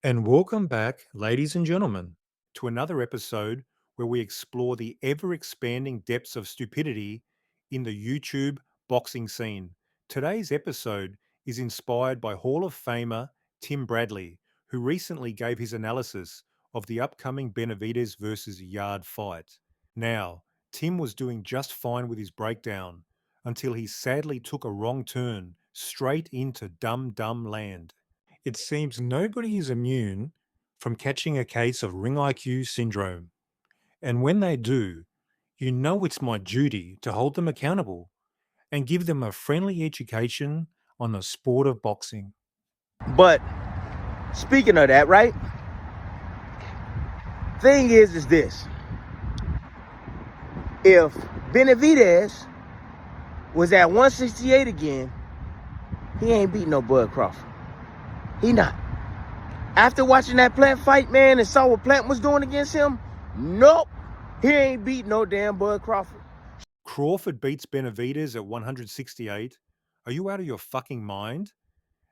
And welcome back, ladies and gentlemen, to another episode where we explore the ever expanding depths of stupidity in the YouTube boxing scene. Today's episode is inspired by Hall of Famer Tim Bradley, who recently gave his analysis of the upcoming Benavidez versus Yard fight. Now, Tim was doing just fine with his breakdown until he sadly took a wrong turn straight into Dum Dum land. It seems nobody is immune from catching a case of ring IQ syndrome. And when they do, you know it's my duty to hold them accountable and give them a friendly education on the sport of boxing. But speaking of that, right? Thing is this. If Benavidez was at 168 again, he ain't beat no Bud Crawford. He not. After watching that Plant fight, man, and saw what Plant was doing against him, nope. He ain't beat no damn Bud Crawford. Crawford beats Benavidez at 168. Are you out of your fucking mind?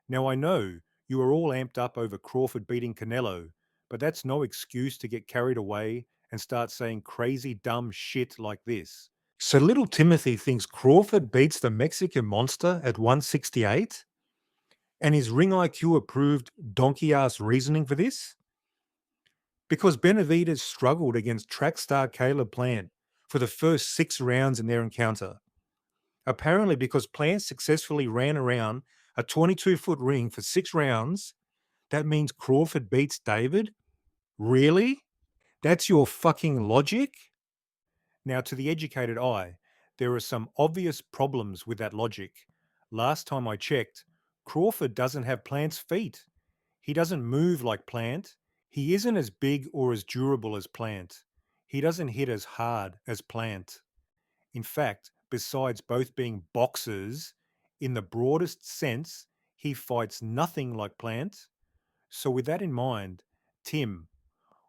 Now I know you are all amped up over Crawford beating Canelo, but that's no excuse to get carried away and start saying crazy dumb shit like this. So little Timothy thinks Crawford beats the Mexican monster at 168? And is ring IQ approved donkey ass reasoning for this? Because Benavidez struggled against track star Caleb Plant for the first 6 rounds in their encounter. Apparently, because Plant successfully ran around a 22-foot ring for 6 rounds, that means Crawford beats David? Really? That's your fucking logic? Now, to the educated eye, there are some obvious problems with that logic. Last time I checked, Crawford doesn't have Plant's feet. He doesn't move like Plant. He isn't as big or as durable as Plant. He doesn't hit as hard as Plant. In fact, besides both being boxers, in the broadest sense, he fights nothing like Plant. So with that in mind, Tim,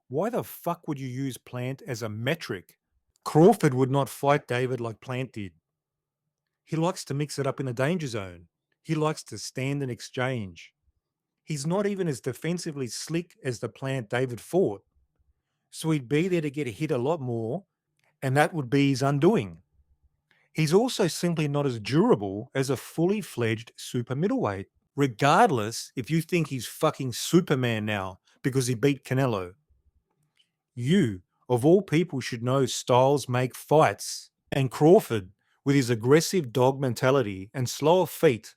why the fuck would you use Plant as a metric? Crawford would not fight David like Plant did. He likes to mix it up in the danger zone. He likes to stand and exchange. He's not even as defensively slick as the Plant David fought. So he'd be there to get hit a lot more, and that would be his undoing. He's also simply not as durable as a fully fledged super middleweight, regardless if you think he's fucking Superman now because he beat Canelo. You, of all people, should know styles make fights. And Crawford, with his aggressive dog mentality and slower feet,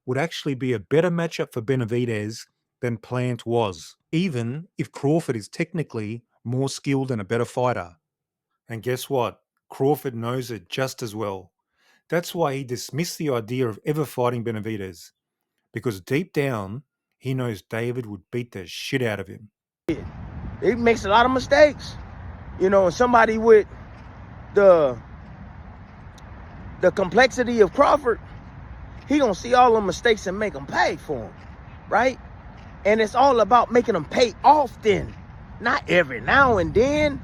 would actually be a better matchup for Benavidez than Plant was, even if Crawford is technically more skilled and a better fighter. And guess what? Crawford knows it just as well. That's why he dismissed the idea of ever fighting Benavidez, because deep down, he knows David would beat the shit out of him. He makes a lot of mistakes. You know, and somebody with the complexity of Crawford, he gonna see all the mistakes and make them pay for them, right? And it's all about making them pay often, not every now and then.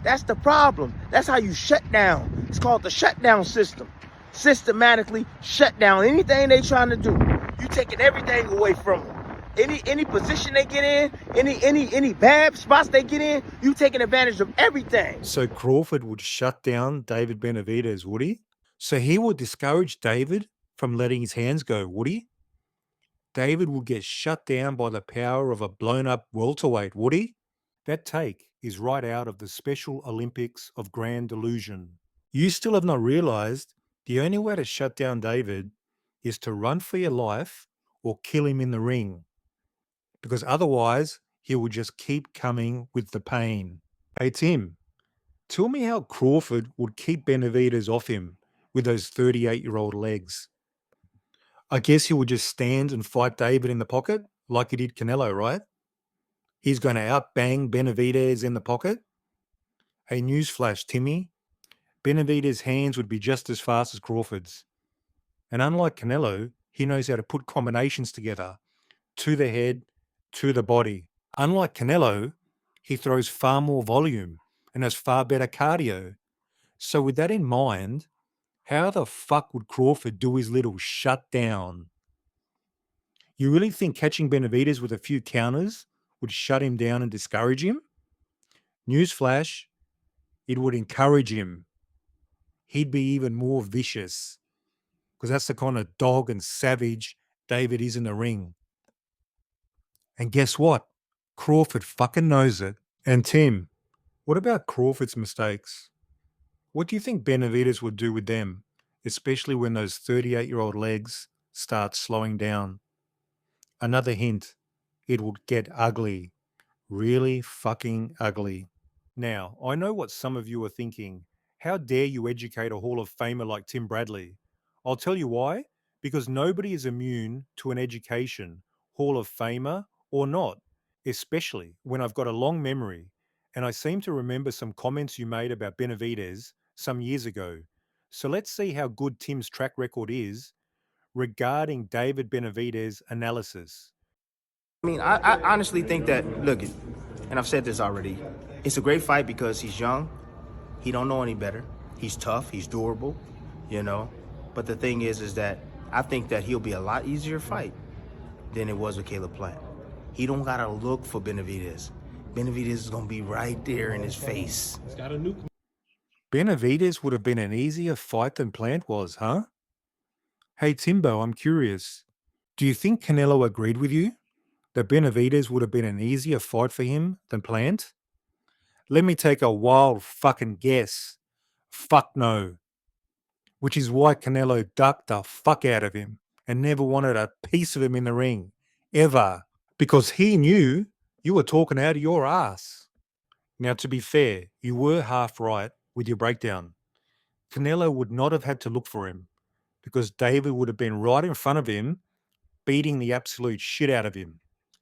That's the problem. That's how you shut down. It's called the shutdown system. Systematically shut down anything they trying to do. You taking everything away from them. Any position they get in, any bad spots they get in, you taking advantage of everything. So Crawford would shut down David Benavidez, would he? So he would discourage David from letting his hands go, would he? David would get shut down by the power of a blown-up welterweight, would he? That take is right out of the Special Olympics of Grand Delusion. You still have not realized the only way to shut down David is to run for your life or kill him in the ring, because otherwise he will just keep coming with the pain. Hey Tim, tell me how Crawford would keep Benavidez off him with those 38-year-old legs. I guess he would just stand and fight David in the pocket like he did Canelo, right? He's going to outbang Benavidez in the pocket? Hey, newsflash, Timmy. Benavidez's hands would be just as fast as Crawford's. And unlike Canelo, he knows how to put combinations together to the head, to the body. Unlike Canelo, he throws far more volume and has far better cardio. So with that in mind, how the fuck would Crawford do his little shutdown? You really think catching Benavidez with a few counters would shut him down and discourage him? Newsflash, it would encourage him. He'd be even more vicious because that's the kind of dog and savage David is in the ring. And guess what? Crawford fucking knows it. And Tim, what about Crawford's mistakes? What do you think Benavidez would do with them, especially when those 38-year-old legs start slowing down? Another hint, it would get ugly. Really fucking ugly. Now, I know what some of you are thinking. How dare you educate a Hall of Famer like Tim Bradley? I'll tell you why. Because nobody is immune to an education, Hall of Famer or not, especially when I've got a long memory. And I seem to remember some comments you made about Benavidez some years ago. So let's see how good Tim's track record is regarding David Benavidez analysis. I mean, I honestly think that, look, and I've said this already, it's a great fight because he's young. He don't know any better. He's tough. He's durable, you know. But the thing is that I think that he'll be a lot easier fight than it was with Caleb Plant. He don't got to look for Benavidez. Benavidez is going to be right there in his face. Benavidez would have been an easier fight than Plant was, huh? Hey Timbo, I'm curious. Do you think Canelo agreed with you that Benavidez would have been an easier fight for him than Plant? Let me take a wild fucking guess. Fuck no. Which is why Canelo ducked the fuck out of him and never wanted a piece of him in the ring. Ever. Because he knew you were talking out of your ass. Now, to be fair, you were half right with your breakdown. Canelo would not have had to look for him because David would have been right in front of him, beating the absolute shit out of him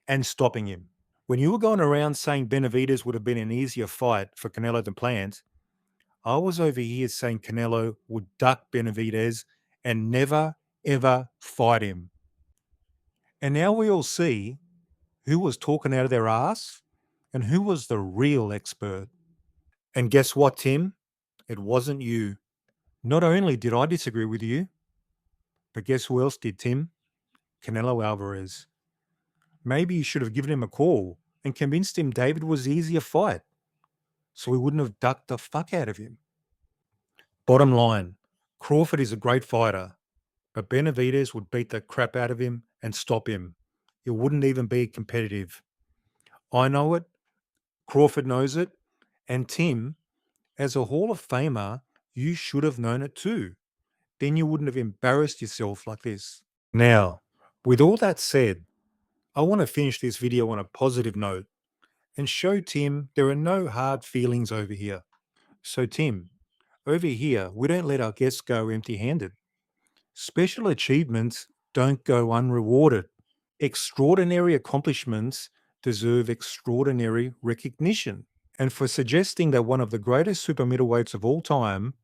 and stopping him. When you were going around saying Benavidez would have been an easier fight for Canelo than Plant, I was over here saying Canelo would duck Benavidez and never, ever fight him. And now we all see who was talking out of their ass and who was the real expert. And guess what, Tim? It wasn't you. Not only did I disagree with you, but guess who else did, Tim? Canelo Alvarez. Maybe you should have given him a call and convinced him David was the easier fight so he wouldn't have ducked the fuck out of him. Bottom line, Crawford is a great fighter, but Benavidez would beat the crap out of him and stop him. It wouldn't even be competitive. I know it, Crawford knows it, and Tim, as a Hall of Famer, you should have known it too. Then you wouldn't have embarrassed yourself like this. Now, with all that said, I want to finish this video on a positive note and show Tim there are no hard feelings over here. So Tim, over here, we don't let our guests go empty-handed. Special achievements don't go unrewarded. Extraordinary accomplishments deserve extraordinary recognition. And for suggesting that one of the greatest super middleweights of all time,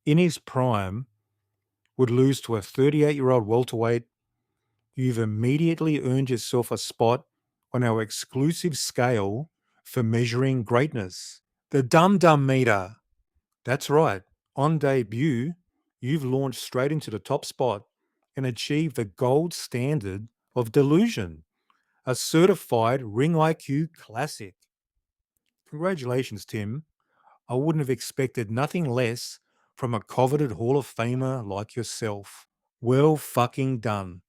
in his prime, would lose to a 38-year-old welterweight, you've immediately earned yourself a spot on our exclusive scale for measuring greatness. The Dum Dum meter. That's right. On debut, you've launched straight into the top spot and achieved the gold standard of Delusion, a certified Ring IQ classic. Congratulations, Tim. I wouldn't have expected nothing less from a coveted Hall of Famer like yourself. Well fucking done.